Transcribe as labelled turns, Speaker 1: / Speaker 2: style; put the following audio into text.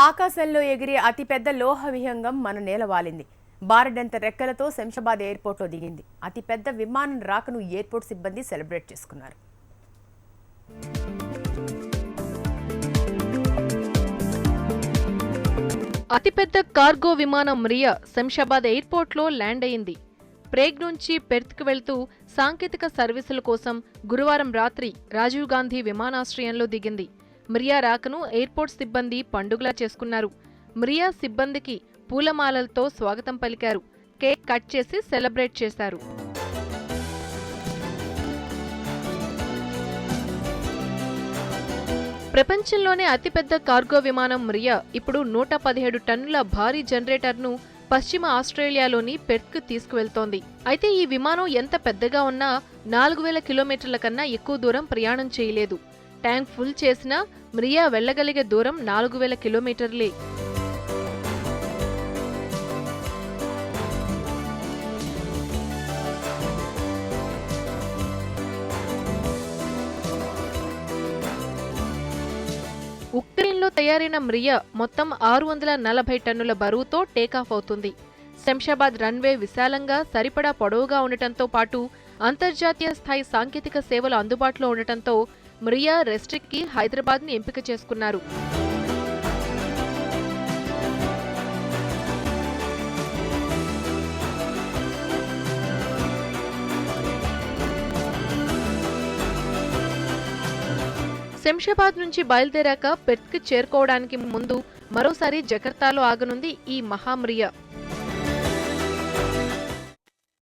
Speaker 1: ఆకాశంలో ఎగిరే అతిపెద్ద లోహ విహంగం మన నేల వాలింది. బారెడంత రెక్కలతో శంషాబాద్ ఎయిర్పోర్ట్లో దిగింది. అతిపెద్ద విమానం రాకను ఎయిర్పోర్ట్ సిబ్బంది సెలబ్రేట్ చేసుకున్నారు.
Speaker 2: అతిపెద్ద కార్గో విమానం రియా శంషాబాద్ ఎయిర్పోర్ట్లో ల్యాండ్ అయింది. ప్రేగ్ నుంచి పెర్త్కు వెళ్తూ సాంకేతిక సర్వీసుల కోసం గురువారం రాత్రి రాజీవ్ గాంధీ విమానాశ్రయంలో దిగింది. మిరియా రాకను ఎయిర్పోర్ట్ సిబ్బంది పండుగలా చేసుకున్నారు. మిరియా సిబ్బందికి పూలమాలలతో స్వాగతం పలికారు. కేక్ కట్ చేసి సెలబ్రేట్ చేశారు. ప్రపంచంలోనే అతిపెద్ద కార్గో విమానం మిరియా ఇప్పుడు 117 టన్నుల భారీ జనరేటర్ను పశ్చిమ ఆస్ట్రేలియాలోని పెర్త్కు తీసుకువెళ్తోంది. అయితే ఈ విమానం ఎంత పెద్దగా ఉన్నా 4000 కిలోమీటర్ల కన్నా ఎక్కువ దూరం ప్రయాణం చేయలేదు. ట్యాంక్ ఫుల్ చేసినా మిరియా వెళ్లగలిగే దూరం 4000 కిలోమీటర్లే. ఉక్రెయిన్లో తయారైన మిరియా మొత్తం 640 టన్నుల బరువుతో టేకాఫ్ అవుతుంది. శంషాబాద్ రన్వే విశాలంగా సరిపడా పొడవుగా ఉండటంతో పాటు అంతర్జాతీయ స్థాయి సాంకేతిక సేవలు అందుబాటులో ఉండటంతో మిరియా రెస్ట్రిక్కి హైదరాబాద్ని ఎంపిక చేసుకున్నారు. శంషాబాద్ నుంచి బయలుదేరాక పెర్త్కి చేరుకోవడానికి ముందు మరోసారి జకర్తాలో ఆగనుంది ఈ మహామిరియా.